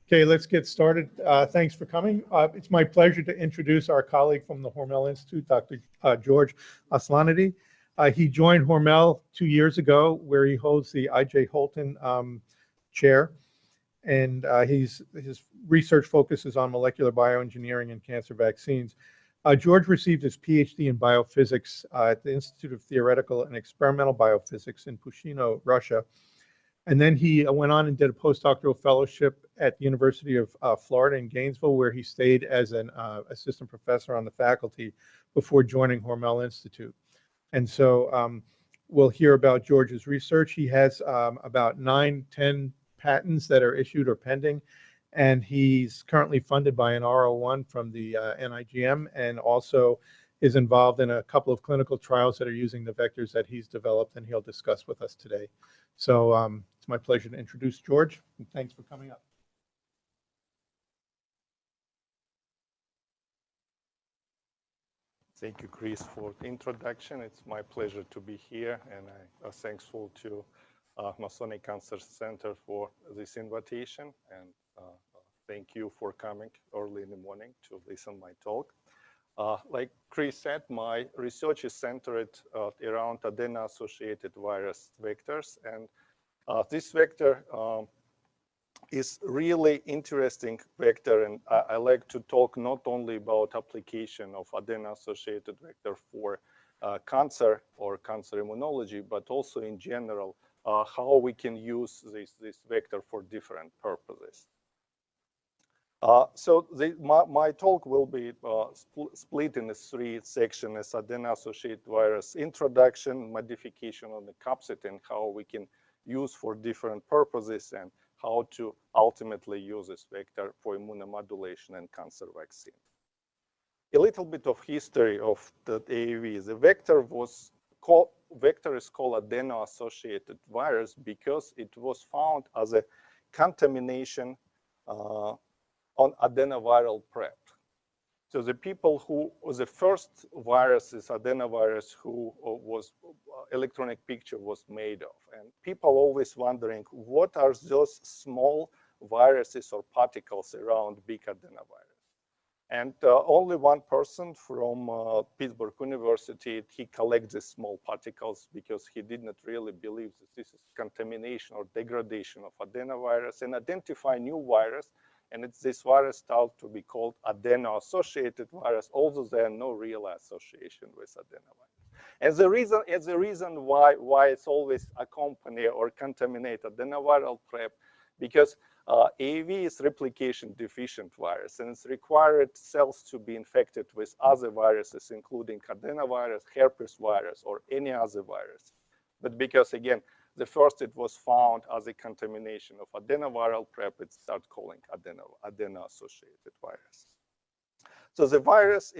Okay, let's get started. Thanks for coming. It's my pleasure to introduce our colleague from the Hormel Institute, Dr. George Aslanidi. He joined Hormel 2 years ago, where he holds the I.J. Holton chair, and his research focuses on molecular bioengineering and cancer vaccines. George received his PhD in biophysics at the Institute of Theoretical and Experimental Biophysics in Pushino, Russia. And then he went on and did a postdoctoral fellowship at the University of Florida in Gainesville, where he stayed as an assistant professor on the faculty before joining Hormel Institute. And so we'll hear about George's research. He has about 9-10 patents that are issued or pending, and he's currently funded by an R01 from the NIGM, and also is involved in a couple of clinical trials that are using the vectors that he's developed, and he'll discuss with us today. So it's my pleasure to introduce George, and thanks for coming up. Thank you, Chris, for the introduction. It's my pleasure to be here, and I'm thankful to Masonic Cancer Center for this invitation, and thank you for coming early in the morning to listen my talk. Like Chris said, my research is centered around adeno-associated virus vectors, and this vector is really interesting vector, and I like to talk not only about application of adeno-associated vector for cancer or cancer immunology, but also in general how we can use this vector for different purposes. So my talk will be split in 3 sections: adeno-associated virus introduction, modification on the capsid, and how we can use for different purposes, and how to ultimately use this vector for immunomodulation and cancer vaccine. A little bit of history of the AAV. The vector is called adeno-associated virus because it was found as a contamination on adenoviral prep. So the people who the first virus is adenovirus who was electronic picture was made of, and people always wondering what are those small viruses or particles around big adenovirus. And only one person from Pittsburgh University, he collects these small particles because he did not really believe that this is contamination or degradation of adenovirus, and identify new virus. And this virus started to be called adeno-associated virus, although there are no real association with adenovirus. And the reason why it's always accompany or contaminate adenoviral prep, because AAV is replication deficient virus, and it's required cells to be infected with other viruses, including adenovirus, herpes virus, or any other virus. But because, again, the first it was found as a contamination of adenoviral prep, it started calling adeno-associated virus. So the virus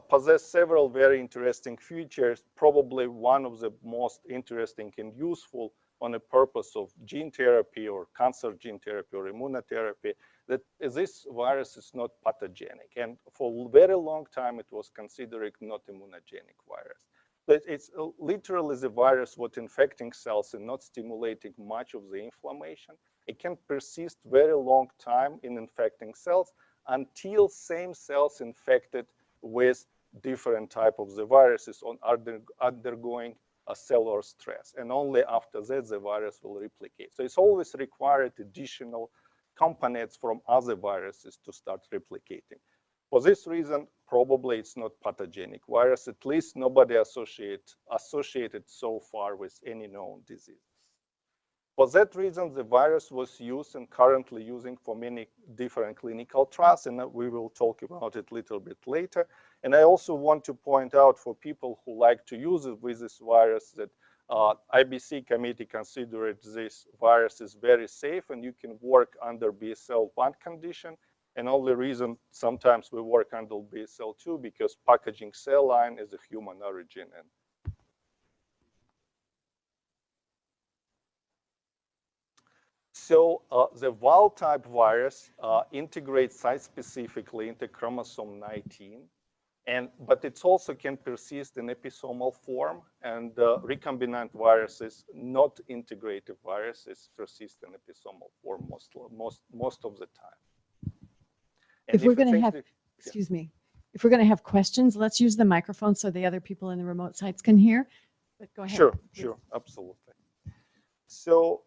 possesses several very interesting features, probably one of the most interesting and useful on the purpose of gene therapy or cancer gene therapy or immunotherapy, that this virus is not pathogenic. And for a very long time, it was considered not immunogenic virus. It's literally the virus what infecting cells and not stimulating much of the inflammation. It can persist very long time in infecting cells until same cells infected with different type of the viruses undergoing a cellular stress. And only after that, the virus will replicate. So it's always required additional components from other viruses to start replicating. For this reason, probably it's not pathogenic virus, at least nobody associated so far with any known disease. For that reason, the virus was used and currently using for many different clinical trials, and we will talk about it a little bit later. And I also want to point out for people who like to use it with this virus that IBC committee considered this virus is very safe, and you can work under BSL-1 condition. And only reason sometimes we work under BSL-2 because packaging cell line is a human origin. And so the wild-type virus integrates site-specifically into chromosome 19. But it also can persist in episomal form, and recombinant viruses, not integrative viruses, persist in episomal form most of the time. And if we're going to have, yeah. excuse me, if we're going to have questions, let's use the microphone so the other people in the remote sites can hear. But go ahead. Sure, absolutely. So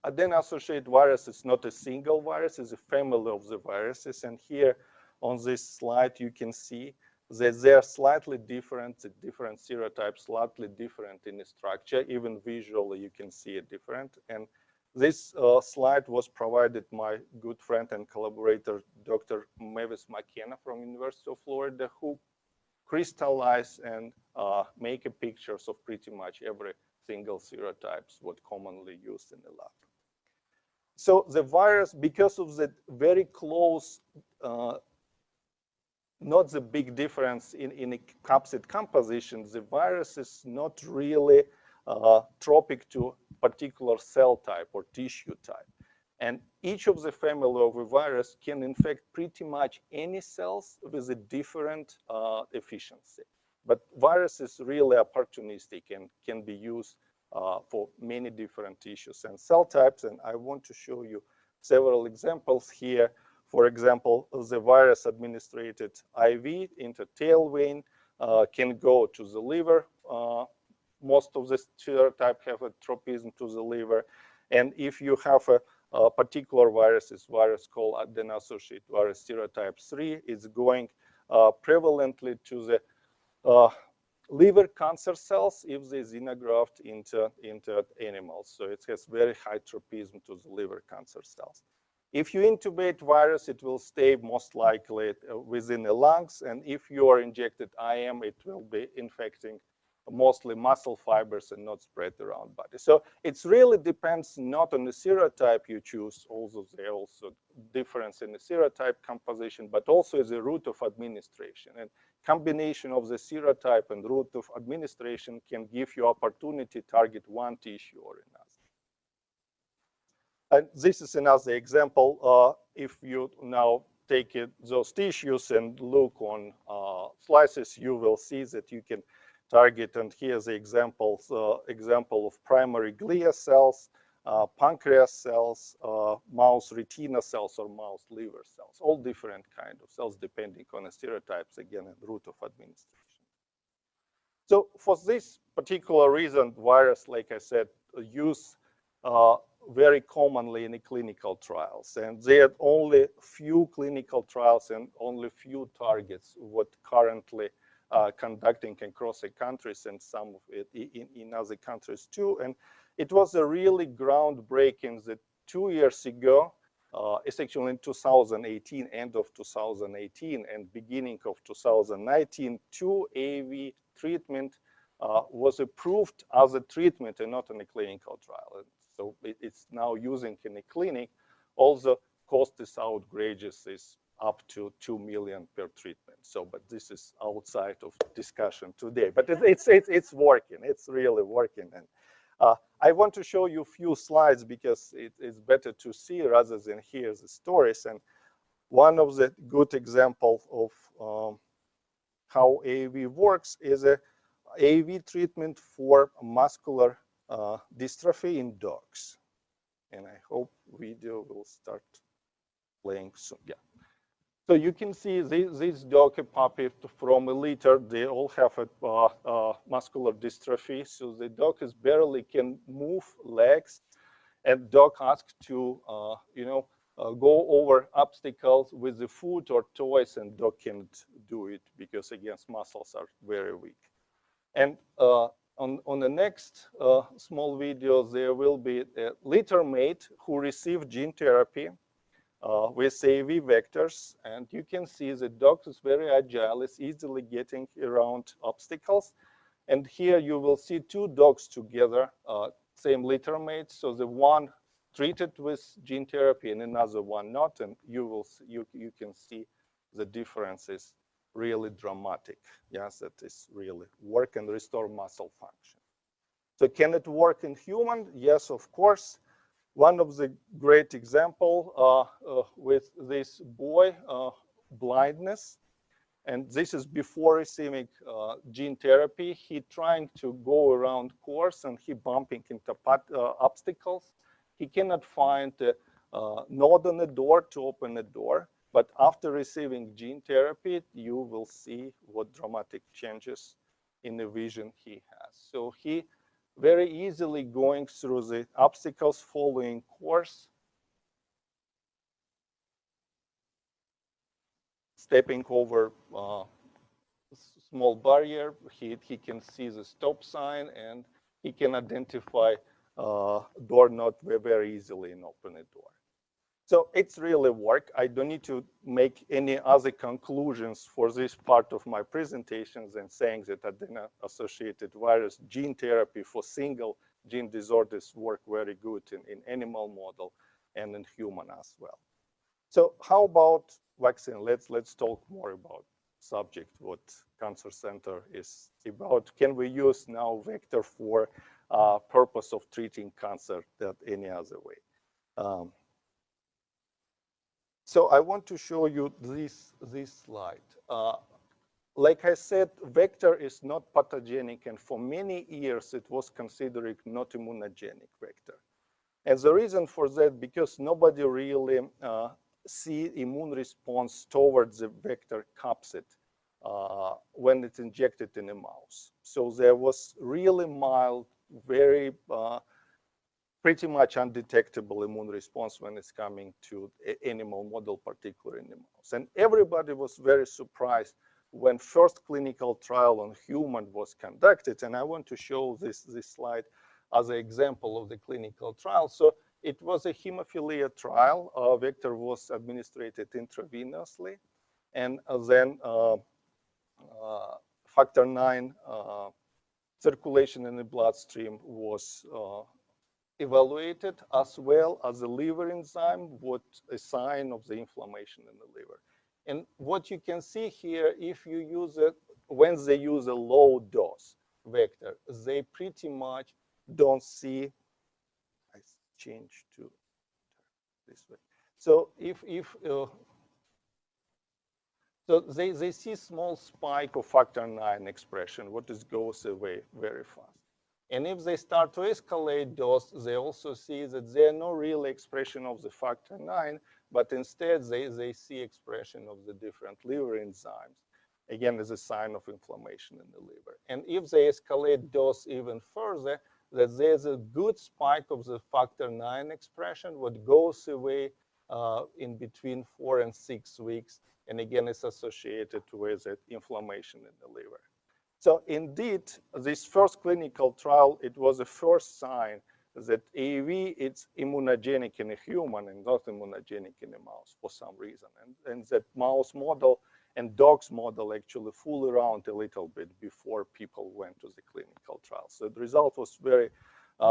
adeno-associated virus is not a single virus, it's a family of the viruses. And here on this slide, you can see that they are slightly different, the different serotypes, slightly different in the structure. Even visually, you can see it different. And this slide was provided my good friend and collaborator, Dr. Mavis McKenna from University of Florida, who crystallize and make pictures of pretty much every single serotypes what commonly used in the lab. So the virus, because of the very close, not the big difference in a capsid composition, the virus is not really tropic to particular cell type or tissue type. And each of the family of a virus can infect pretty much any cells with a different efficiency. But virus is really opportunistic and can be used for many different tissues and cell types. And I want to show you several examples here. For example, the virus administered IV into tail vein can go to the liver. Most of the serotype have a tropism to the liver. And if you have a particular virus, is virus called adeno-associated virus serotype 3, it's going prevalently to the liver cancer cells if they xenograft into animals. So it has very high tropism to the liver cancer cells. If you intubate virus, it will stay most likely within the lungs. And if you are injected IM, it will be infecting mostly muscle fibers and not spread around body. So it really depends not on the serotype you choose, although there are also difference in the serotype composition, but also the route of administration. And combination of the serotype and route of administration can give you opportunity to target one tissue or another. And this is another example. If you now take those tissues and look on slices, you will see that you can target, and here's the example of primary glia cells, pancreas cells, mouse retina cells, or mouse liver cells, all different kind of cells depending on the serotypes, again, and route of administration. So for this particular reason, virus, like I said, use very commonly in the clinical trials. And there are only few clinical trials and only few targets what currently conducting across the countries, and some of it in other countries too. And it was a really groundbreaking that 2 years ago, it's actually in 2018, end of 2018 and beginning of 2019, 2 AAV treatment was approved as a treatment and not in a clinical trial. And so it's now using in a clinic. Also, cost is outrageous, is up to $2 million per treatment. So, but this is outside of discussion today. But it's working. It's really working. And I want to show you a few slides because it's better to see rather than hear the stories. And one of the good examples of how AAV works is a AAV treatment for muscular dystrophy in dogs. And I hope video will start playing soon. Yeah. So you can see this dog, a puppy from a litter, they all have a muscular dystrophy. So the dog is barely can move legs, and dog asked to, go over obstacles with the foot or toys, and dog can't do it because, again, muscles are very weak. And on the next small video, there will be a litter mate who received gene therapy with AAV vectors, and you can see the dog is very agile, is easily getting around obstacles. And here you will see 2 dogs together, same litter mate. So the one treated with gene therapy and another one not, and you can see the difference is really dramatic. Yes, that is really work and restore muscle function. So can it work in human? Yes, of course. One of the great example with this boy, blindness, And this is before receiving gene therapy. He trying to go around course and he bumping into obstacles. He cannot find a node on the door to open the door. But after receiving gene therapy, you will see what dramatic changes in the vision he has. So he very easily going through the obstacles, following course, stepping over small barrier. He can see the stop sign and he can identify door node very easily and open a door. So it's really work. I don't need to make any other conclusions for this part of my presentations than saying that adeno-associated virus gene therapy for single gene disorders work very good in animal model and in human as well. So how about vaccine? Let's talk more about subject, what Cancer Center is about. Can we use now vector for purpose of treating cancer that any other way? So I want to show you this slide. Like I said, vector is not pathogenic, and for many years it was considered not immunogenic vector. And the reason for that, because nobody really see immune response towards the vector capsid when it's injected in a mouse. So there was really mild, very pretty much undetectable immune response when it's coming to animal model, particularly in the mouse. And everybody was very surprised when first clinical trial on human was conducted. And I want to show this slide as an example of the clinical trial. So it was a hemophilia trial. Vector was administered intravenously. And then factor 9 circulation in the bloodstream was evaluated, as well as the liver enzyme, what a sign of the inflammation in the liver. And what you can see here, if you use it, when they use a low dose vector, they pretty much don't see, I change to this way. So so they see small spike of factor 9 expression, what is goes away very fast. And if they start to escalate dose, they also see that there are no real expression of the factor 9, but instead they see expression of the different liver enzymes, again, as a sign of inflammation in the liver. And if they escalate dose even further, that there's a good spike of the factor 9 expression, what goes away in between 4 and 6 weeks, and again, is associated with inflammation in the liver. So indeed, this first clinical trial, it was the first sign that AAV it's immunogenic in a human and not immunogenic in a mouse for some reason. And that mouse model and dogs model actually fool around a little bit before people went to the clinical trial. So the result was very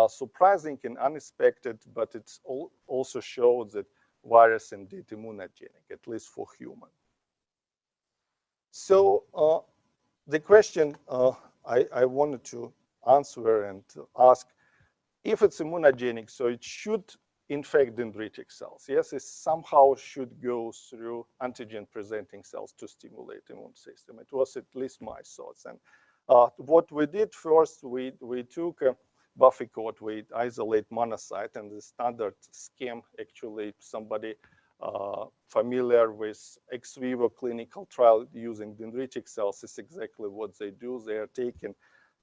surprising and unexpected, but it also showed that virus indeed immunogenic, at least for human. So the question I wanted to answer and to ask, if it's immunogenic, so it should infect dendritic cells. Yes, it somehow should go through antigen-presenting cells to stimulate the immune system. It was at least my thoughts. And what we did first, we took a buffy coat, we isolate monocyte, and the standard scheme, actually, somebody familiar with ex vivo clinical trial using dendritic cells is exactly what they do. They are taking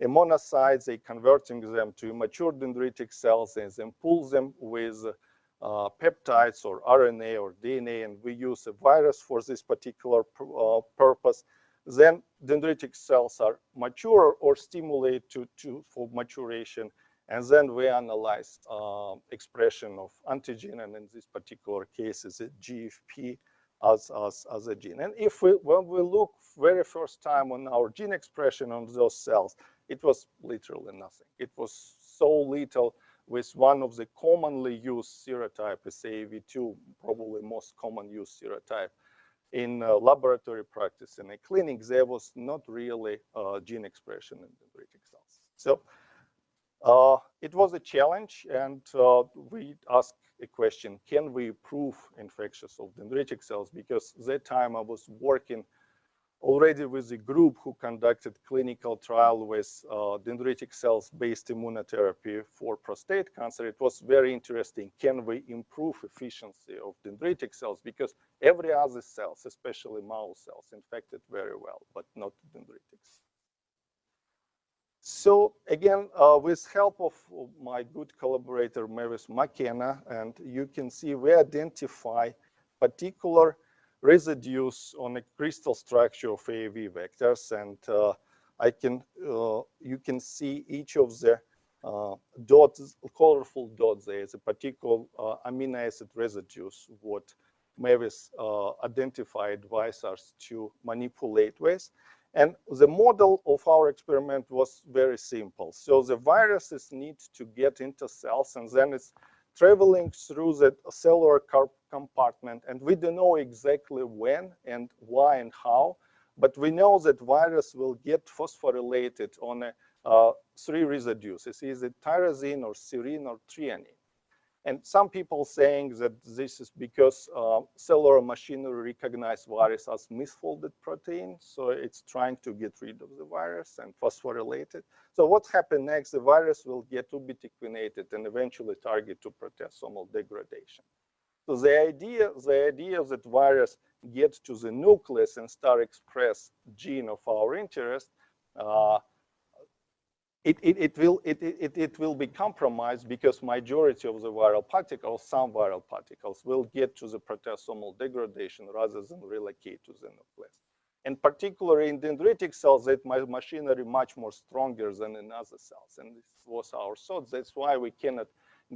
a monocyte, they converting them to mature dendritic cells, and then pull them with peptides or RNA or DNA, and we use a virus for this particular purpose. Then dendritic cells are mature or stimulate for maturation, and then we analyze expression of antigen, and in this particular case is a GFP as a gene. And when we look very first time on our gene expression on those cells, it was literally nothing. It was so little, with one of the commonly used serotype is AAV2, probably most common used serotype. In laboratory practice in a clinic, there was not really gene expression in dendritic cells. So it was a challenge, and we asked a question, can we prove infectious of dendritic cells? Because that time I was working already with a group who conducted clinical trial with dendritic cells-based immunotherapy for prostate cancer. It was very interesting. Can we improve efficiency of dendritic cells? Because every other cells, especially mouse cells, infected very well, but not dendritics. So again, with help of my good collaborator, Mavis McKenna, and you can see we identify particular residues on a crystal structure of AAV vectors, and you can see each of the dots, colorful dots there is a particular amino acid residues what Mavis identified advised us to manipulate with. And the model of our experiment was very simple. So the viruses need to get into cells, and then it's traveling through the cellular compartment. And we don't know exactly when and why and how, but we know that virus will get phosphorylated on three residues. It's either tyrosine or serine or threonine. And some people saying that this is because cellular machinery recognizes virus as misfolded protein, so it's trying to get rid of the virus and phosphorylate it. So what happens next? The virus will get ubiquitinated and eventually target to proteasomal degradation. So the idea that virus gets to the nucleus and start express gene of our interest, it will be compromised because majority of the viral particles, some viral particles, will get to the proteasomal degradation rather than relocate to the nucleus. And particularly in dendritic cells, that machinery much more stronger than in other cells. And this was our thought. That's why we cannot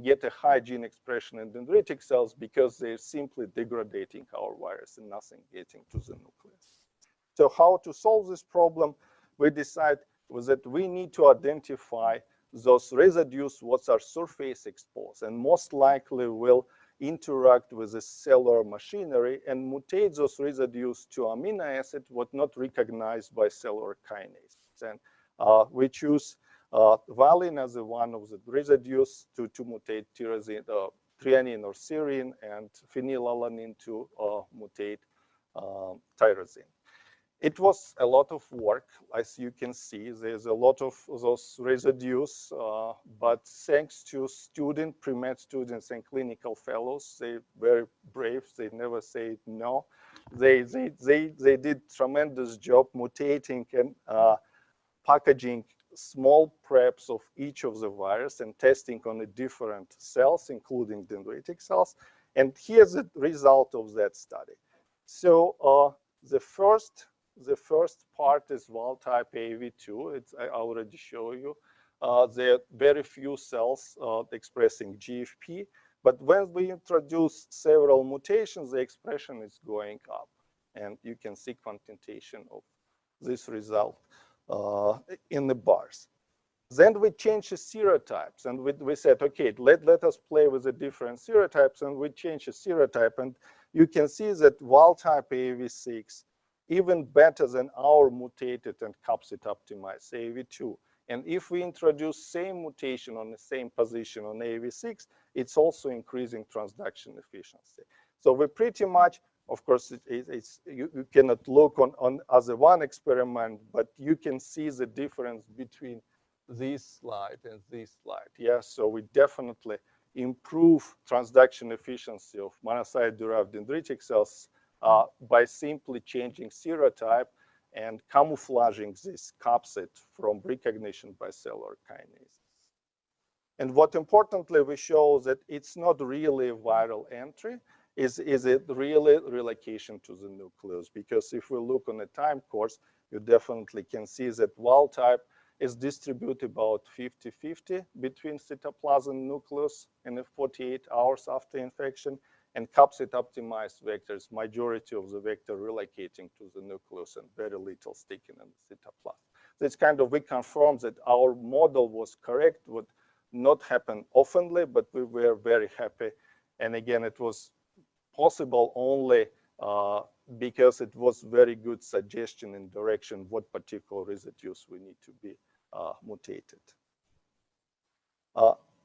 get a high gene expression in dendritic cells, because they're simply degrading our virus and nothing getting to the nucleus. So how to solve this problem? We decide was that we need to identify those residues what are surface exposed and most likely will interact with the cellular machinery and mutate those residues to amino acid what not recognized by cellular kinase. And we choose valine as one of the residues to mutate threonine or serine, and phenylalanine to mutate tyrosine. It was a lot of work, as you can see. There's a lot of those residues, but thanks to pre-med students and clinical fellows, they're very brave. They never say no. They did tremendous job mutating and packaging small preps of each of the virus and testing on the different cells, including dendritic cells. And here's the result of that study. So the first part is wild-type AAV2. I already showed you. There are very few cells expressing GFP, but when we introduce several mutations, the expression is going up. And you can see quantitation of this result in the bars. Then we changed the serotypes, and we said, okay, let us play with the different serotypes, and we changed the serotype, and you can see that wild-type AAV6 even better than our mutated and capsid optimized AAV2. And if we introduce same mutation on the same position on AAV6, it's also increasing transduction efficiency. So we pretty much, of course, you cannot look on as a one experiment, but you can see the difference between this slide and this slide. Yeah, so we definitely improve transduction efficiency of monocyte-derived dendritic cells by simply changing serotype and camouflaging this capsid from recognition by cellular kinase. And what importantly we show that it's not really a viral entry, is it really relocation to the nucleus? Because if we look on the time course, you definitely can see that wild type is distributed about 50-50 between cytoplasm and nucleus in the 48 hours after infection. And capsid optimized vectors, majority of the vector relocating to the nucleus and very little sticking in the cytoplasm. So it's kind of, we confirmed that our model was correct, would not happen oftenly, but we were very happy. And again, it was possible only because it was very good suggestion in direction what particular residues we need to be mutated.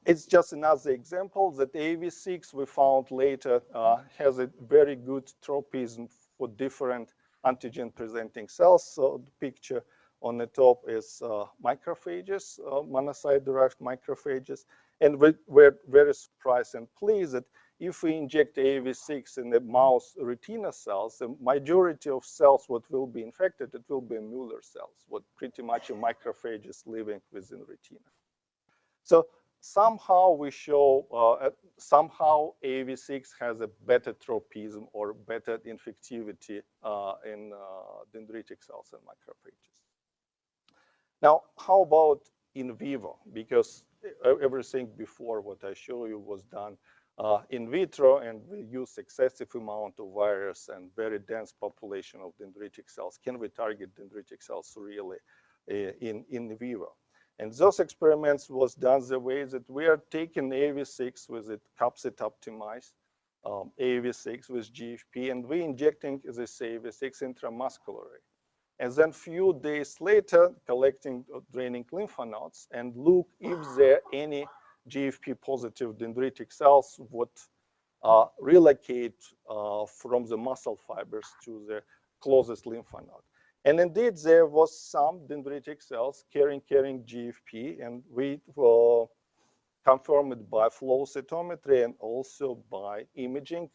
It's just another example that AAV6 we found later has a very good tropism for different antigen-presenting cells. So the picture on the top is macrophages, monocyte-derived macrophages. And we're very surprised and pleased that if we inject AAV6 in the mouse retina cells, the majority of cells what will be infected, it will be Muller cells, what pretty much a macrophage is living within retina. So somehow we show, somehow AAV6 has a better tropism or better infectivity in dendritic cells and macrophages. Now, how about in vivo? Because everything before what I show you was done in vitro, and we use excessive amount of virus and very dense population of dendritic cells. Can we target dendritic cells really in vivo? And those experiments was done the way that we are taking AAV6 with it capsid optimized AAV6 with GFP, and we injecting this AAV6 intramuscularly. And then few days later, collecting draining lymph nodes and look if there are any GFP positive dendritic cells would relocate from the muscle fibers to the closest lymph node. And indeed, there was some dendritic cells carrying GFP, and we confirmed it by flow cytometry and also by imaging.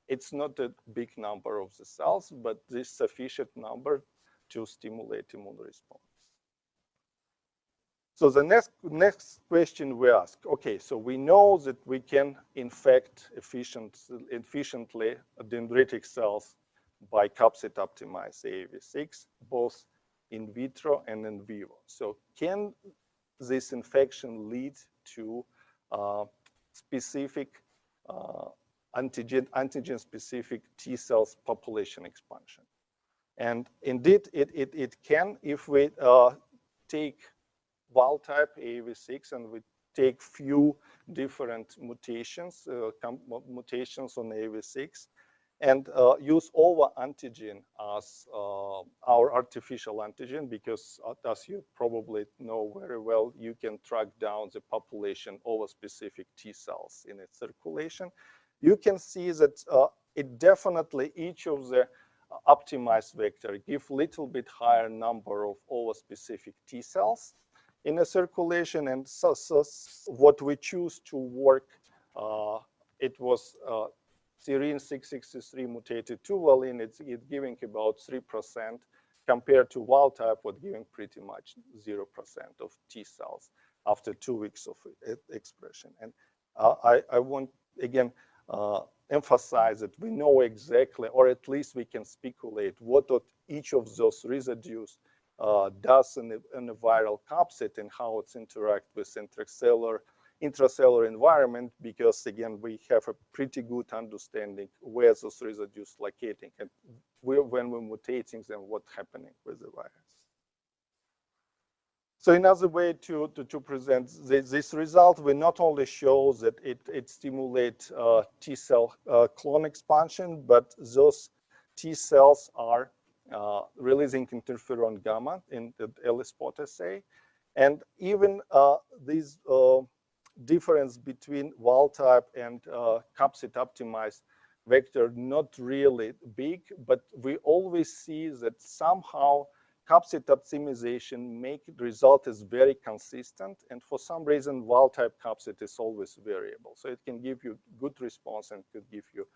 It's not a big number of the cells, but this sufficient number to stimulate immune response. So the next question we ask, okay, so we know that we can infect efficiently dendritic cells by capsid optimized AAV6, both in vitro and in vivo. So can this infection lead to specific antigen-specific T cells population expansion? And indeed, it can if we take wild-type AAV6 and we take few different mutations, mutations on AAV6, and use over antigen as our artificial antigen, because as you probably know very well, you can track down the population over specific T cells in its circulation. You can see that it definitely, each of the optimized vector give little bit higher number of over specific T cells in a circulation, and so what we choose to work, it was serine 663 mutated 2 allele, it's giving about 3% compared to wild type, what giving pretty much 0% of T cells after 2 weeks of expression. And I want again emphasize that we know exactly, or at least we can speculate what each of those residues does in a viral capsid and how it's interact with intracellular environment, because again, we have a pretty good understanding where those residues locating and when we're mutating them, what's happening with the virus. So another way to present this result, we not only show that it stimulates T cell clone expansion, but those T cells are releasing interferon gamma in the ELISpot assay. And even this difference between wild type and capsid optimized vector, not really big, but we always see that somehow capsid optimization make the result is very consistent, and for some reason wild type capsid is always variable. So it can give you good response and could give you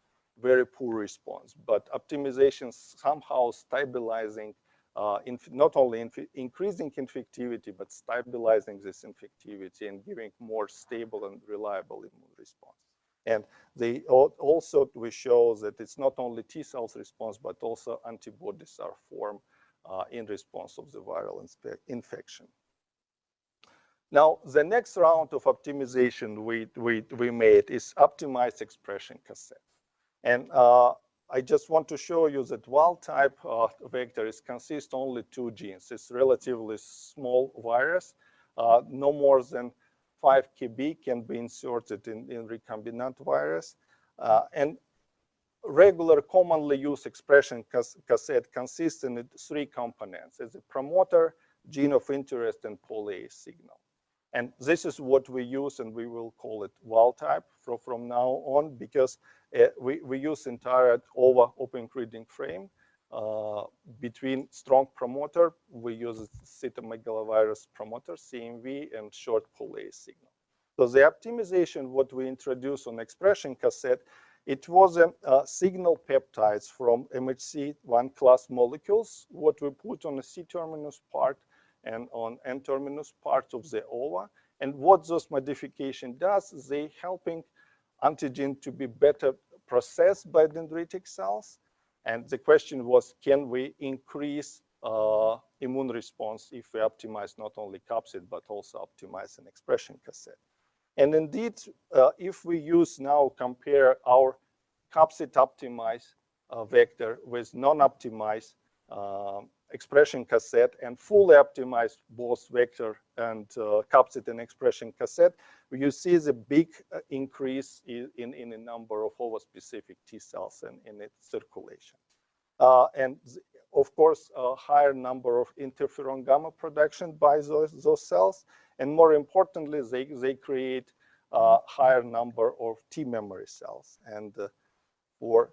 very poor response, but optimization somehow stabilizing, not only increasing infectivity, but stabilizing this infectivity and giving more stable and reliable immune response. And they also, we show that it's not only T cells response, but also antibodies are formed in response of the viral infection. Now, the next round of optimization we made is optimized expression cassette. And I just want to show you that wild type vector is consists only 2 genes. It's relatively small virus, no more than 5 kb can be inserted in recombinant virus. And regular commonly used expression cassette consists in 3 components. It's a promoter, gene of interest, and poly-A signal. And this is what we use, and we will call it wild type from now on, because we use entire over open reading frame. between strong promoter, we use cytomegalovirus promoter, CMV, and short pullase signal. So the optimization, what we introduced on expression cassette, it was a signal peptides from MHC1 class molecules, what we put on the C-terminus part and on N-terminus part of the ova. And what those modification does is they helping antigen to be better processed by dendritic cells. And the question was, can we increase immune response if we optimize not only capsid, but also optimize an expression cassette? And indeed, if we use now, compare our capsid optimized vector with non-optimized expression cassette and fully optimized both vector and capsid and expression cassette, you see the big increase in the number of ova-specific T cells in its circulation. And of course, a higher number of interferon gamma production by those cells. And more importantly, they create a higher number of T memory cells. And for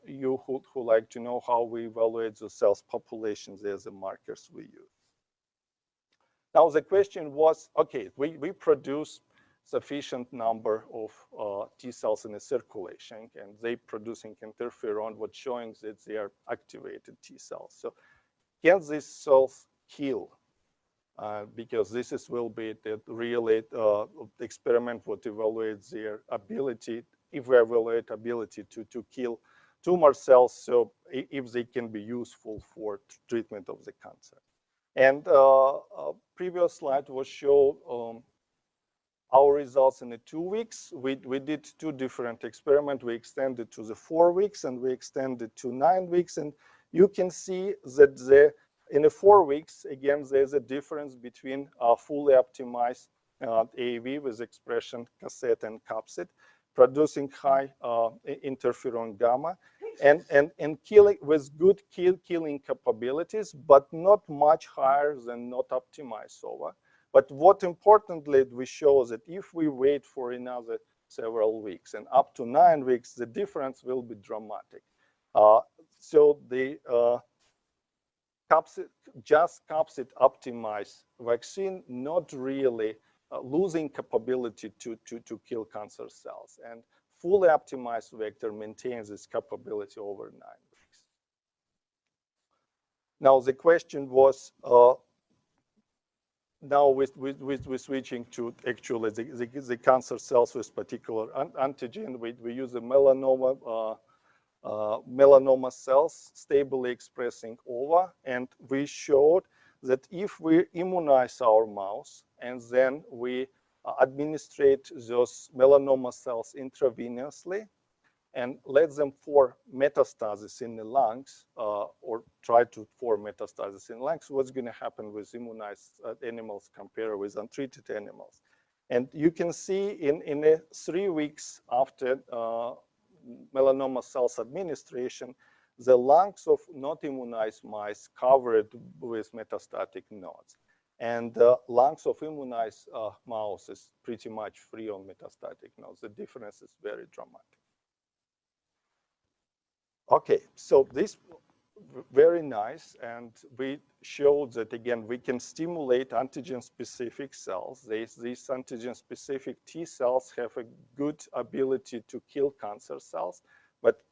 you who like to know how we evaluate the cells populations, there's the markers we use. Now the question was, okay, we produce sufficient number of T cells in the circulation, and they producing interferon, what's showing that they are activated T cells. So can these cells kill? Because this will be the really experiment what evaluates their ability, if we evaluate ability to kill tumor cells, so if they can be useful for treatment of the cancer. And previous slide was show our results in the 2 weeks. We did 2 different experiments. We extended to the 4 weeks and we extended to 9 weeks. And you can see that in the 4 weeks, again, there's a difference between fully optimized AAV with expression cassette and capsid, producing high interferon gamma and killing with good killing capabilities, but not much higher than not optimized ova. But what importantly, we show that if we wait for another several weeks and up to 9 weeks, the difference will be dramatic. So the capsid optimized vaccine not really losing capability to kill cancer cells, and fully optimized vector maintains its capability over 9 weeks. Now the question was, now we're switching to actually the cancer cells with particular antigen. We use the melanoma cells stably expressing ova, and we showed that if we immunize our mouse and then we administrate those melanoma cells intravenously and let them form metastasis in the lungs or try to form metastasis in lungs, what's going to happen with immunized animals compared with untreated animals? And you can see in the 3 weeks after melanoma cells administration, the lungs of not immunized mice covered with metastatic nodes. And lungs of immunized mouse is pretty much free on metastatic nodes. The difference is very dramatic. Okay, so this very nice, and we showed that again we can stimulate antigen-specific cells. These antigen-specific T cells have a good ability to kill cancer cells, but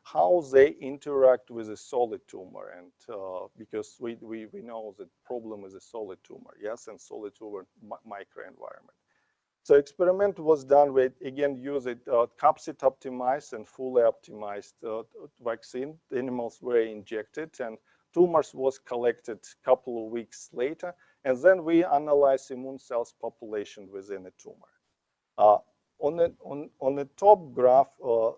how they interact with a solid tumor, and because we know that problem is a solid tumor, yes, and solid tumor microenvironment. So experiment was done with, again, using capsid optimized and fully optimized vaccine. The animals were injected and tumors was collected a couple of weeks later. And then we analyzed immune cells population within the tumor. On the top graph,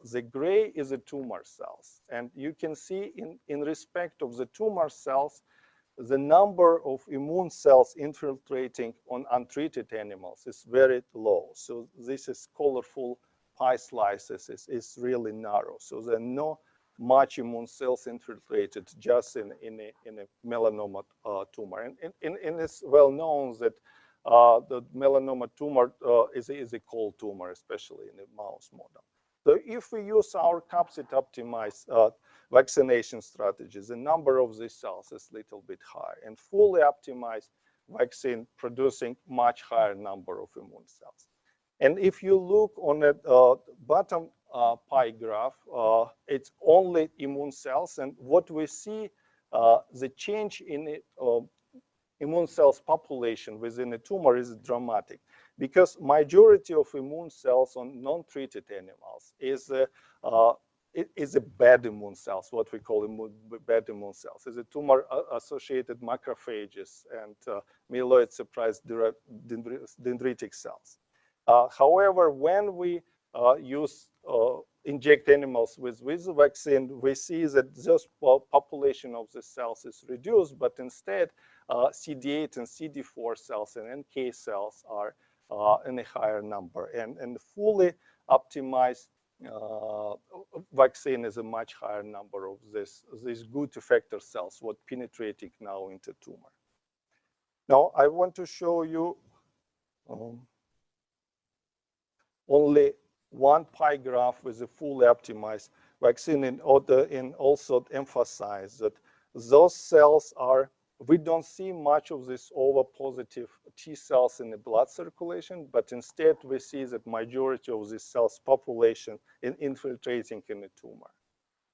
the gray is the tumor cells. And you can see in respect of the tumor cells, the number of immune cells infiltrating on untreated animals is very low. So this is colorful pie slices is really narrow. So there are no much immune cells infiltrated just in a melanoma tumor. And it's well known that the melanoma tumor is a cold tumor, especially in the mouse model. So if we use our capsid optimized vaccination strategies, the number of these cells is a little bit higher, and fully optimized vaccine producing much higher number of immune cells. And if you look on the bottom pie graph, it's only immune cells, and what we see, the change in immune cells population within a tumor is dramatic, because majority of immune cells on non-treated animals is a bad immune cells, what we call bad immune cells. Is a tumor-associated macrophages and myeloid suppressed dendritic cells. However, when we inject animals with the vaccine, we see that this population of the cells is reduced, but instead CD8 and CD4 cells and NK cells are in a higher number. And fully optimized vaccine is a much higher number of these good effector cells, what penetrating now into tumor. Now I want to show you only one pie graph with a fully optimized vaccine, and also emphasize that those cells are, we don't see much of this overpositive T cells in the blood circulation, but instead we see that majority of these cells population infiltrating in the tumor.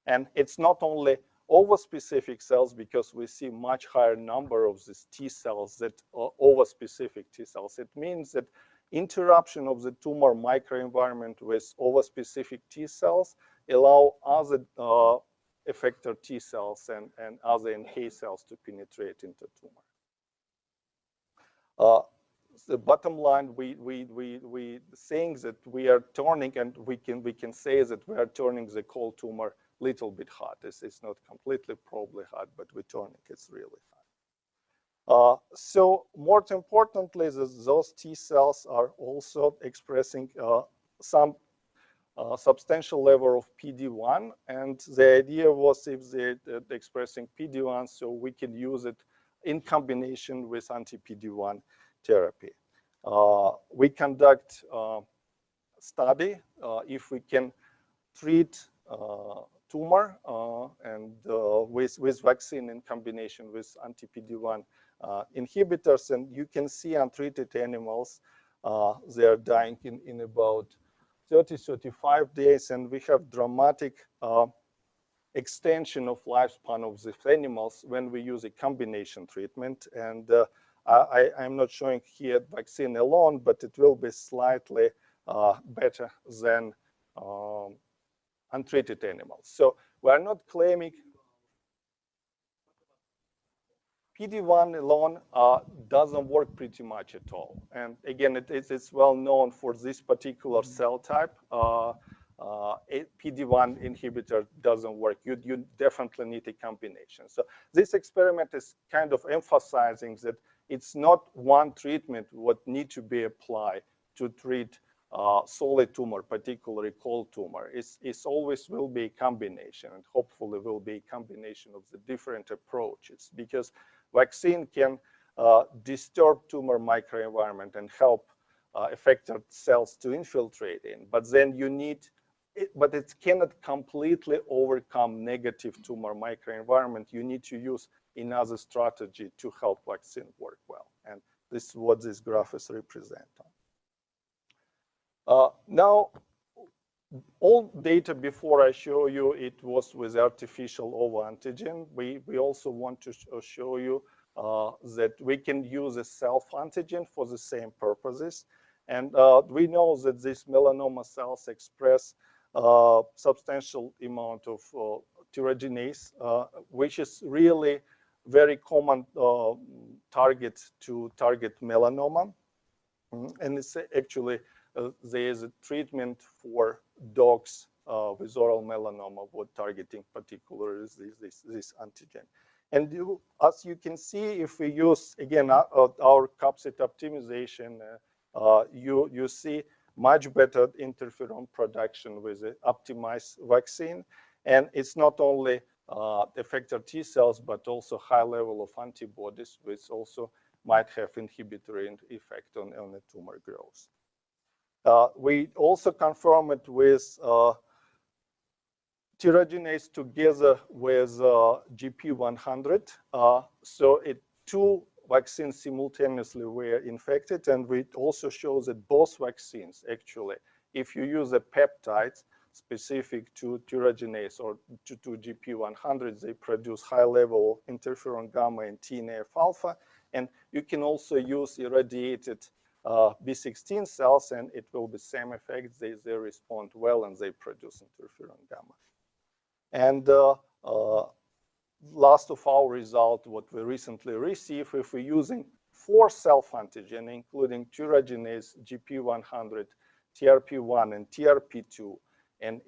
And it's not only over-specific cells, because we see much higher number of these T cells that are over-specific T cells. It means that interruption of the tumor microenvironment with over-specific T cells allow other effector T cells and other NK cells to penetrate into tumor. The bottom line, we saying that we are turning, and we can say that we are turning the cold tumor little bit hot. It's not completely probably hot, but we're turning it's really hot. So more importantly, those T cells are also expressing some substantial level of PD-1, and the idea was if they're expressing PD-1, so we can use it in combination with anti-PD-1 therapy. We conduct study if we can treat tumor and with vaccine in combination with anti-PD-1 inhibitors, and you can see untreated animals, they are dying in about 30-35 days, and we have dramatic extension of lifespan of these animals when we use a combination treatment. And I'm not showing here vaccine alone, but it will be slightly better than untreated animals. So we're not claiming PD-1 alone doesn't work pretty much at all. And again, it's well known for this particular cell type. PD-1 inhibitor doesn't work. You definitely need a combination. So this experiment is kind of emphasizing that it's not one treatment what need to be applied to treat solid tumor, particularly cold tumor. It's always will be a combination, and hopefully will be a combination of the different approaches, because vaccine can disturb tumor microenvironment and help effector cells to infiltrate in, but then you need but it cannot completely overcome negative tumor microenvironment. You need to use another strategy to help vaccine work well, and this is what this graph is representing. Now, all data before I show you, it was with artificial over-antigen. We also want to show you that we can use a self-antigen for the same purposes. And we know that these melanoma cells express substantial amount of tyrogenase, which is really very common target to target melanoma. And it's actually, there is a treatment for dogs with oral melanoma, what targeting particularly this antigen. And as you can see, if we use, again, our capsid optimization, you see much better interferon production with the optimized vaccine. And it's not only effector T cells, but also high level of antibodies, which also might have inhibitory effect on the tumor growth. We also confirm it with tyrogenase together with GP100. So two vaccines simultaneously were infected, and we also show that both vaccines actually, if you use a peptide specific to tyrogenase or to GP100, they produce high level interferon gamma and TNF alpha, and you can also use irradiated B16 cells, and it will be same effect. They respond well, and they produce interferon gamma. And last of our result, what we recently received, if we're using 4 self-antigen, including tyrogenase, GP100, TRP1, and TRP2, and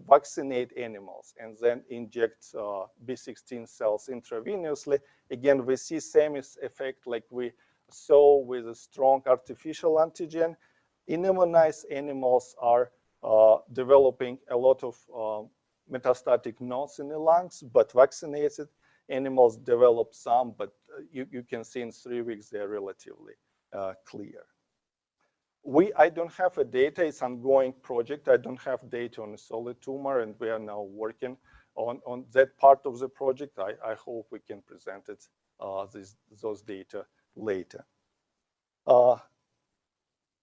vaccinate animals, and then inject B16 cells intravenously, again, we see same effect like we saw with a strong artificial antigen. Immunized animals are developing a lot of metastatic nodes in the lungs, but vaccinated animals develop some, but you can see in 3 weeks they're relatively clear. I don't have a data, it's an ongoing project. I don't have data on a solid tumor, and we are now working on that part of the project. I hope we can present it, those data later.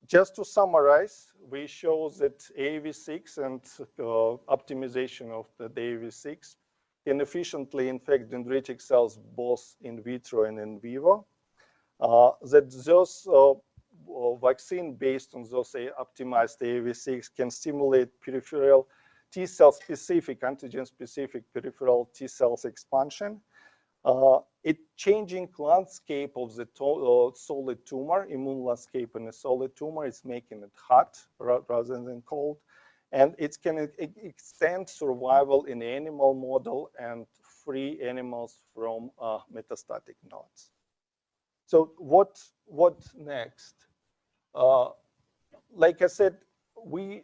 Just to summarize, we show that AAV6 and optimization of the AAV6 can efficiently infect dendritic cells both in vitro and in vivo. That those vaccine based on those optimized AAV6 can stimulate peripheral T cell specific, antigen specific peripheral T cells expansion. It changing landscape of the solid tumor, immune landscape in a solid tumor, is making it hot rather than cold. And it can extend survival in the animal model and free animals from metastatic nodes. So what next? Like I said, we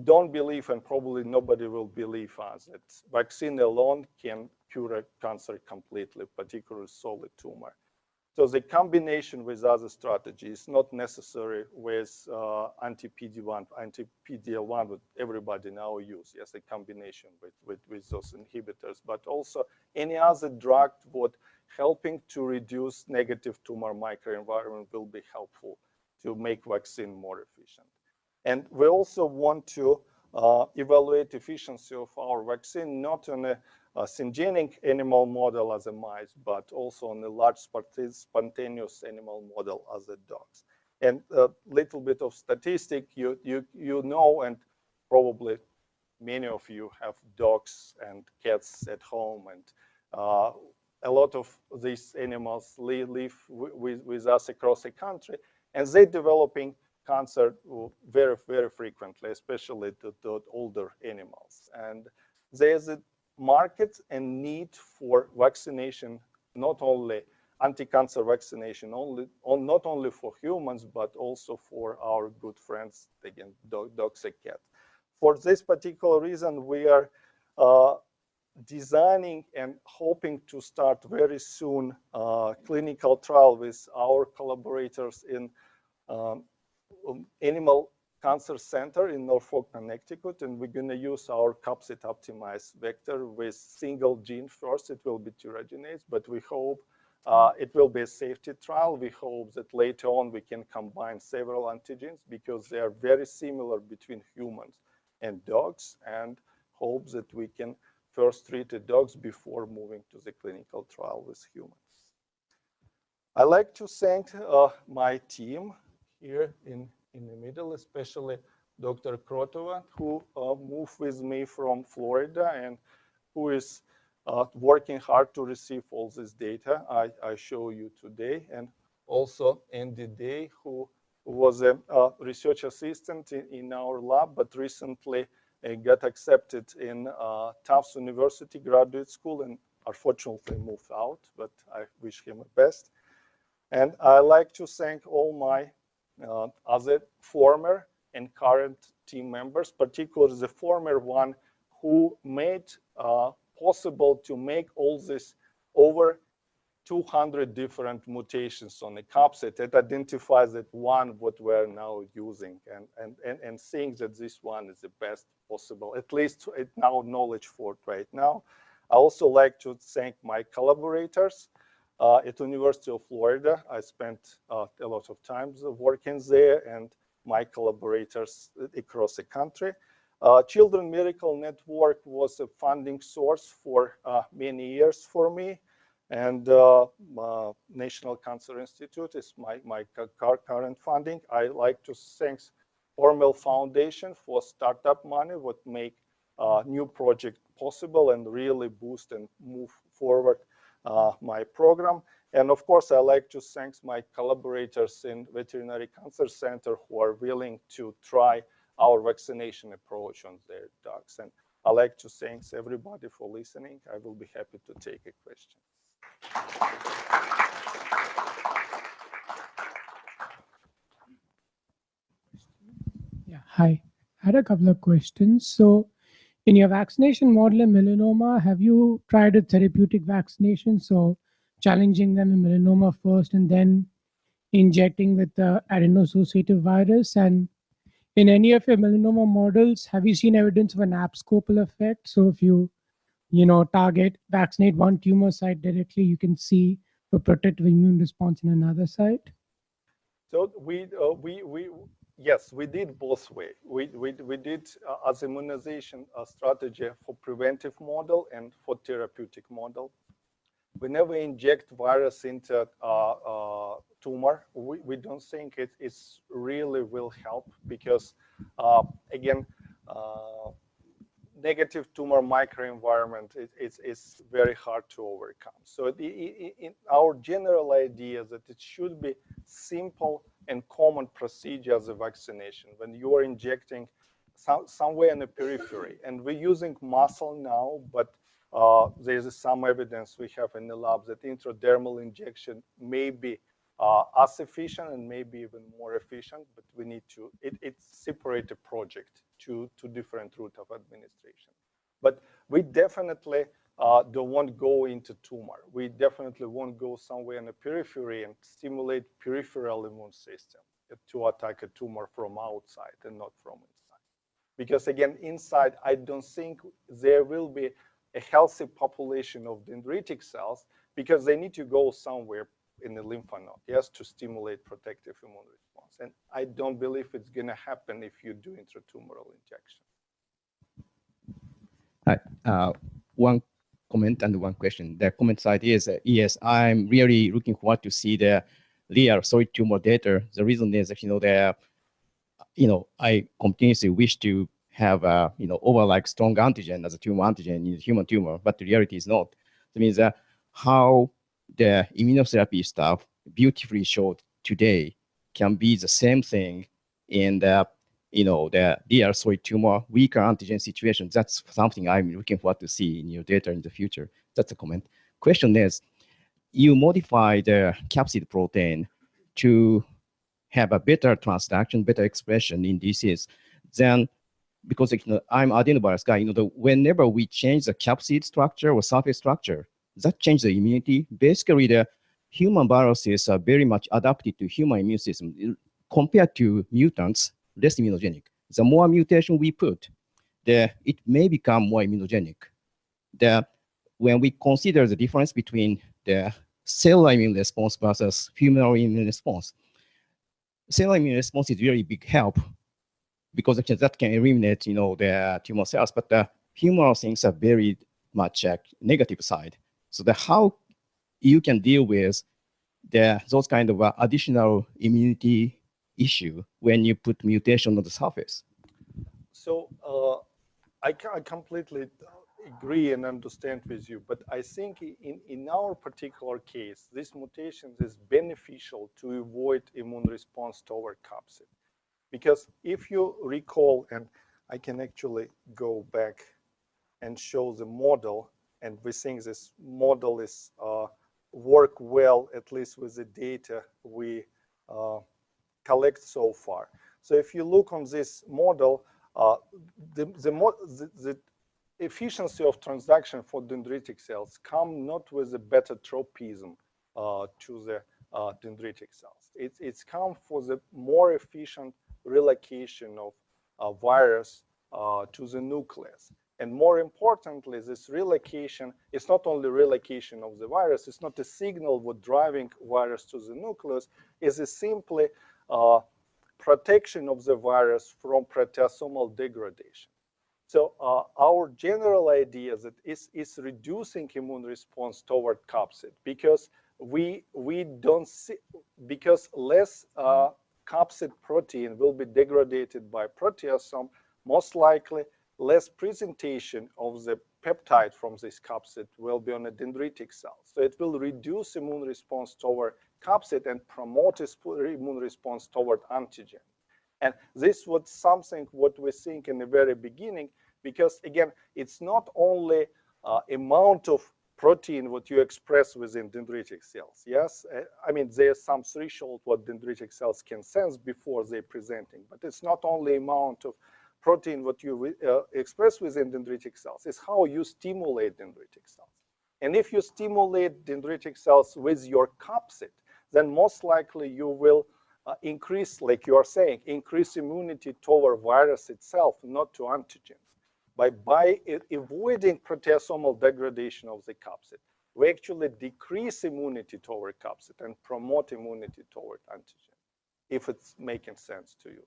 don't believe, and probably nobody will believe us, that vaccine alone can cure a cancer completely, particularly solid tumor. So the combination with other strategies is not necessary with anti-PD-1, anti-PD-L1, what everybody now use, yes, a combination with those inhibitors, but also any other drug what helping to reduce negative tumor microenvironment will be helpful to make vaccine more efficient. And we also want to evaluate efficiency of our vaccine, not on a syngeneic animal model as a mice, but also on a large spontaneous animal model as a dogs. And a little bit of statistic, you know, and probably many of you have dogs and cats at home, and a lot of these animals live with us across the country, and they're developing cancer very, very frequently, especially the older animals. And there's a market and need for vaccination, not only anti-cancer vaccination, not only for humans, but also for our good friends, again, dogs and cats. For this particular reason, we are designing and hoping to start very soon clinical trial with our collaborators in Animal Cancer Center in Norfolk, Connecticut, and we're going to use our Capsid optimized vector with single gene first. It will be tyrogenase, but we hope it will be a safety trial. We hope that later on we can combine several antigens because they are very similar between humans and dogs, and hope that we can first treat the dogs before moving to the clinical trial with humans. I'd like to thank my team here in the middle, especially Dr. Krotova, who moved with me from Florida and who is working hard to receive all this data I show you today. And also Andy Day, who was a research assistant in our lab, but recently got accepted in Tufts University Graduate School and unfortunately moved out, but I wish him the best. And I'd like to thank all my other former and current team members, particularly the former one who made possible to make all this over 200 different mutations on the capsid. It identifies that one what we're now using and seeing that this one is the best possible, at least now knowledge for it right now. I also like to thank my collaborators at University of Florida. I spent a lot of time working there, and my collaborators across the country. Children Medical Network was a funding source for many years for me. And National Cancer Institute is my current funding. I like to thank Hormel Foundation for startup money, what make new project possible and really boost and move forward my program. And of course, I like to thank my collaborators in Veterinary Cancer Center who are willing to try our vaccination approach on their dogs. And I like to thank everybody for listening. I will be happy to take a question. Yeah, hi. I had a couple of questions. So in your vaccination model in melanoma, have you tried a therapeutic vaccination? So challenging them in melanoma first and then injecting with the adeno-associated virus? And in any of your melanoma models, have you seen evidence of an abscopal effect? So if you vaccinate one tumor site directly, you can see a protective immune response in another site? So yes, we did both ways. We did as immunization strategy for preventive model and for therapeutic model. We never inject virus into tumor. We don't think it really will help because, again, negative tumor microenvironment is very hard to overcome. So in our general idea that it should be simple and common procedure as a vaccination when you are injecting somewhere in the periphery. And we're using muscle now, but there's some evidence we have in the lab that intradermal injection may be as efficient and maybe even more efficient, but we need to, it's separate a project to different route of administration. But we definitely don't want to go into tumor. We definitely won't go somewhere in the periphery and stimulate peripheral immune system to attack a tumor from outside and not from inside. Because again, inside, I don't think there will be a healthy population of dendritic cells because they need to go somewhere in the lymph node, yes, to stimulate protective immune response. And I don't believe it's going to happen if you do intratumoral injection. One comment and one question. The comment side is, yes, I'm really looking forward to see the real solid tumor data. The reason is that, I continuously wish to have, over strong antigen as a tumor antigen in the human tumor, but the reality is not. That means how the immunotherapy stuff beautifully showed today can be the same thing in the real solid tumor weaker antigen situation. That's something I'm looking forward to see in your data in the future. That's a comment. Question is, you modify the capsid protein to have a better transduction, better expression in disease. Then, because I'm adenovirus guy, whenever we change the capsid structure or surface structure, that changes the immunity. Basically, the human viruses are very much adapted to human immune system compared to mutants, less immunogenic. The more mutation we put, it may become more immunogenic. When we consider the difference between the cellular immune response versus humoral immune response, cellular immune response is really big help because that can eliminate, the tumor cells, but the humoral things are very much negative side. So how you can deal with those kind of additional immunity issue when you put mutation on the surface? So I completely agree and understand with you, but I think in our particular case, this mutation is beneficial to avoid immune response toward capsid. Because if you recall, and I can actually go back and show the model, and we think this model is work well, at least with the data we collect so far. So if you look on this model, the efficiency of transduction for dendritic cells come not with a better tropism, to the dendritic cells. It's come for the more efficient relocation of virus to the nucleus. And more importantly, this relocation is not only relocation of the virus, it's not a signal what driving virus to the nucleus, it is simply protection of the virus from proteasomal degradation. So our general idea is that is reducing immune response toward capsid because we don't see, because less capsid protein will be degraded by proteasome, most likely less presentation of the peptide from this capsid will be on a dendritic cell. So it will reduce immune response toward capsid and promote immune response toward antigen. And this was something what we think in the very beginning, because again, it's not only amount of protein what you express within dendritic cells. Yes, I mean, there's some threshold what dendritic cells can sense before they're presenting, but it's not only amount of protein what you express within dendritic cells, it's how you stimulate dendritic cells. And if you stimulate dendritic cells with your capsid, then most likely you will increase, like you are saying, increase immunity toward virus itself, not to antigens. By avoiding proteasomal degradation of the capsid, we actually decrease immunity toward capsid and promote immunity toward antigen, if it's making sense to you.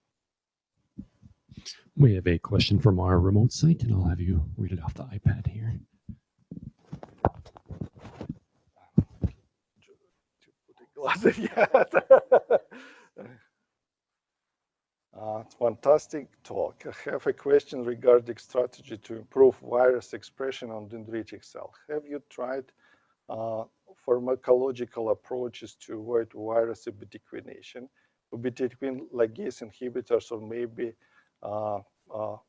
We have a question from our remote site, and I'll have you read it off the iPad here. Fantastic talk. I have a question regarding strategy to improve virus expression on dendritic cell. Have you tried pharmacological approaches to avoid virus ubiquitination, ubiquitin ligase inhibitors, or maybe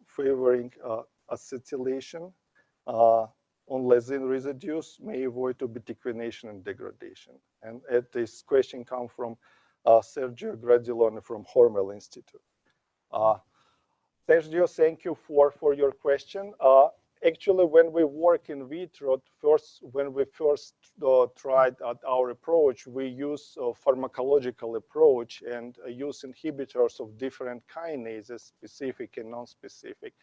favoring acetylation on lysine residues may avoid ubiquitination and degradation? And this question comes from Sergio Gradiloni from Hormel Institute. Sergio, thank you for your question. Actually, when we work in vitro, when we first tried our approach, we use a pharmacological approach and use inhibitors of different kinases, specific and non-specific.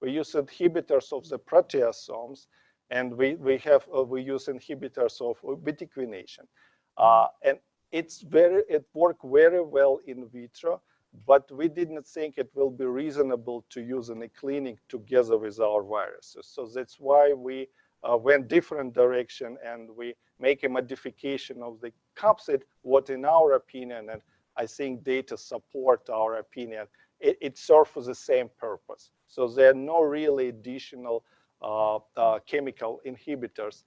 We use inhibitors of the proteasomes, and we use inhibitors of ubiquitination. And it worked very well in vitro, but we didn't think it will be reasonable to use in a clinic together with our viruses. So that's why we went different direction, and we make a modification of the capsid, what in our opinion, and I think data support our opinion, it serves for the same purpose. So there are no really additional chemical inhibitors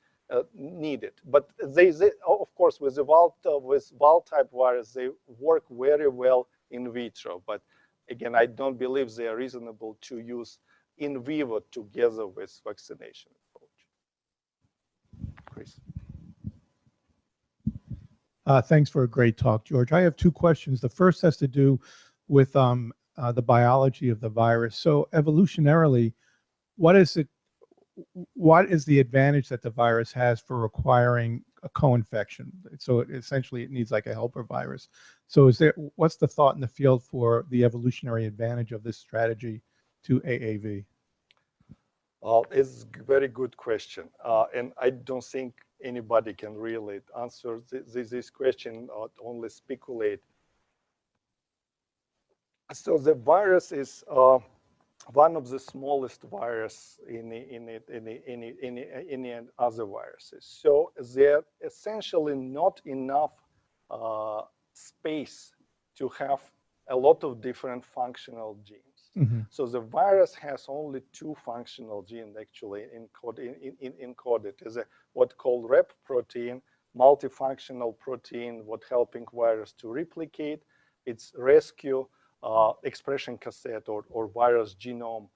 needed. But they of course, with wild type virus, they work very well in vitro. But again, I don't believe they are reasonable to use in vivo together with vaccination approach. Chris. Thanks for a great talk, George. I have two questions. The first has to do with the biology of the virus. So evolutionarily, what is the advantage that the virus has for requiring a co-infection? So essentially it needs like a helper virus. So what's the thought in the field for the evolutionary advantage of this strategy to AAV? It's a very good question. And I don't think anybody can really answer this question, only speculate. So the virus is one of the smallest virus in any other viruses. So there essentially not enough space to have a lot of different functional genes. Mm-hmm. So the virus has only two functional genes actually encoded. Is what called rep protein, multifunctional protein, what helping virus to replicate. It's rescue expression cassette or virus genome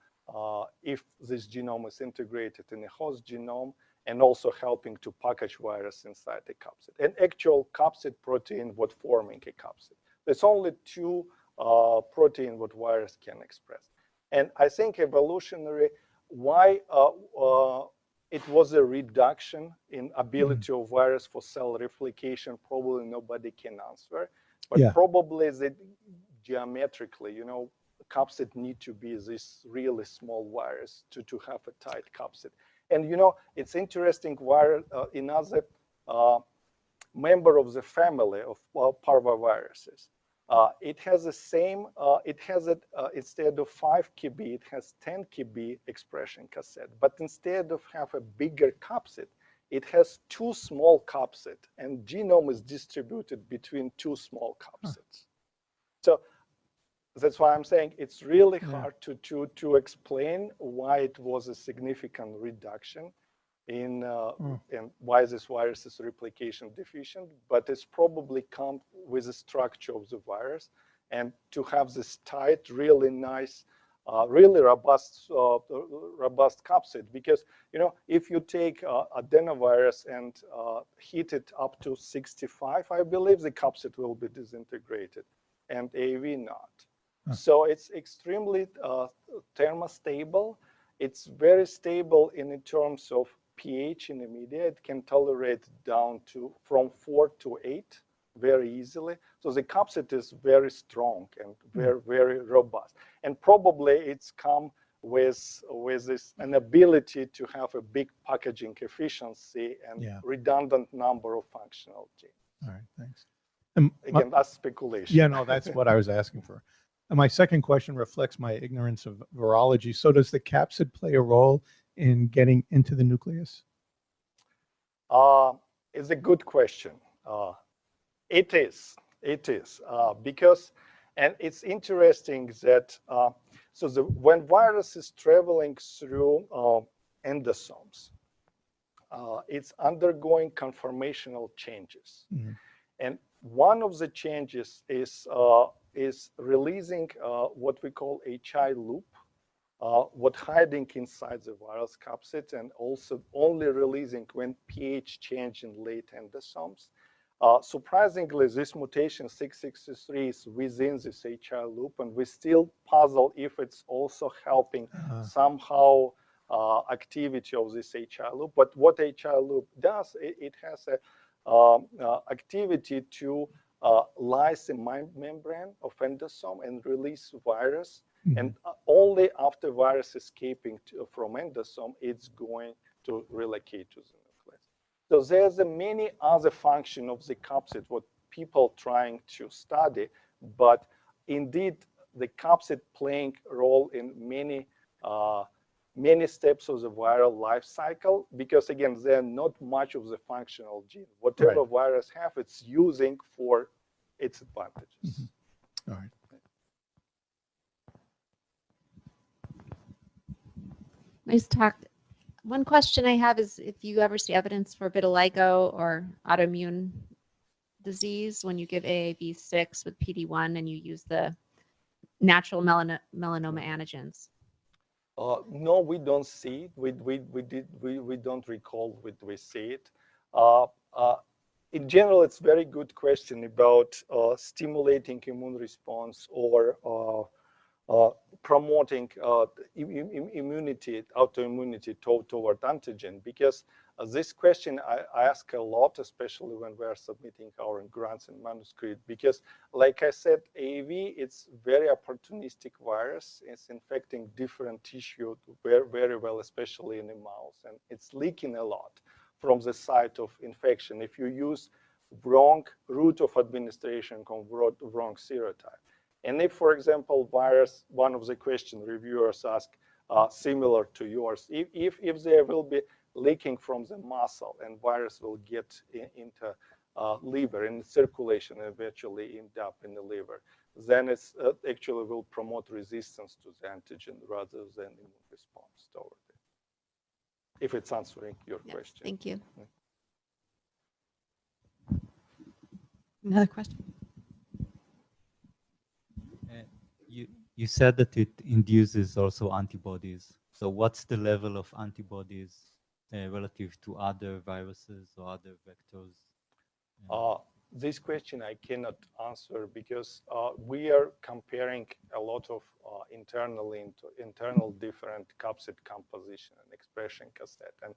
if this genome is integrated in a host genome, and also helping to package virus inside the capsid. And actual capsid protein what forming a capsid. There's only two protein what virus can express. And I think evolutionary, why it was a reduction in ability of virus for cell replication. Probably nobody can answer, but Yeah. probably that geometrically, capsid need to be this really small virus to have a tight capsid. And it's interesting, another member of the family of parvoviruses. It has the same, instead of 5 kb, it has 10 kb expression cassette. But instead of have a bigger capsid, it has 2 small capsid, and genome is distributed between 2 small capsids. So that's why I'm saying it's really hard to explain why it was a significant reduction in and why this virus is replication deficient, but it's probably come with the structure of the virus, and to have this tight, really nice, really robust capsid. Because if you take adenovirus and heat it up to 65, I believe the capsid will be disintegrated, and AAV not. So it's extremely thermostable. It's very stable in terms of pH in the media. It can tolerate down to from 4 to 8 very easily. So the capsid is very strong and very robust. And probably it's come with an ability to have a big packaging efficiency and redundant number of functional genes. All right, thanks. Again, that's speculation. Yeah, no, that's what I was asking for. And my second question reflects my ignorance of virology. So does the capsid play a role in getting into the nucleus? It's a good question. It is because, and it's interesting that when virus is traveling through endosomes, it's undergoing conformational changes, and one of the changes is releasing what we call HI loop. What hiding inside the virus capsid, and also only releasing when pH change in late endosomes. Surprisingly, this mutation 663 is within this HI loop, and we still puzzle if it's also helping somehow activity of this HI loop. But what HI loop does, it has a activity to lyse the membrane of endosome and release virus. And only after virus escaping from endosome, it's going to relocate to the nucleus. So there's many other functions of the capsid, what people trying to study, but indeed the capsid playing a role in many steps of the viral life cycle, because again, they're not much of the functional gene. Whatever virus have, it's using for its advantages. All right. Nice talk. One question I have is if you ever see evidence for vitiligo or autoimmune disease when you give AAV6 with PD-1 and you use the natural melanoma antigens. No, we don't see it. We don't recall we see it. In general, it's very good question about stimulating immune response or promoting immunity, autoimmunity toward antigen, because this question I ask a lot, especially when we are submitting our grants and manuscript, because like I said, AAV, it's very opportunistic virus. It's infecting different tissue very well, especially in the mouse, and it's leaking a lot from the site of infection if you use wrong route of administration, wrong serotype. And if, for example, virus, one of the question reviewers ask, similar to yours, if there will be leaking from the muscle and virus will get into liver and circulation and eventually end up in the liver, then it's actually will promote resistance to the antigen rather than immune response toward it. If it's answering your question. Thank you. Another question? You said that it induces also antibodies. So what's the level of antibodies relative to other viruses or other vectors? This question I cannot answer because we are comparing a lot of internal different capsid composition and expression cassette. And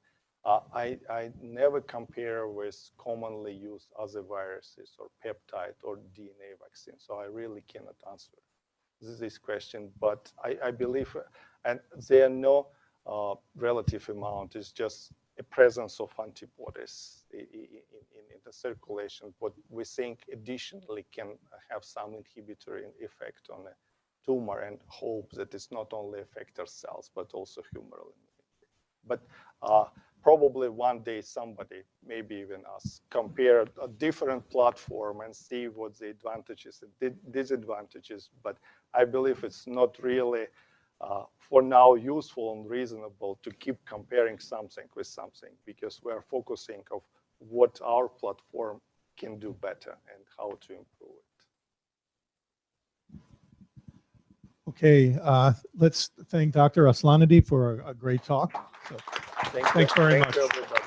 I never compare with commonly used other viruses or peptide or DNA vaccine, so I really cannot answer this question. But I believe, and there are no relative amount, it's just a presence of antibodies in the circulation, but we think additionally can have some inhibitory effect on a tumor, and hope that it's not only effector cells, but also humoral immunity. But probably one day somebody, maybe even us, compare a different platform and see what the advantages and disadvantages. But I believe it's not really, for now, useful and reasonable to keep comparing something with something, because we're focusing on what our platform can do better and how to improve it. Okay, let's thank Dr. Aslanidi for a great talk. So, Thank thanks you. very Thank much. you, everybody.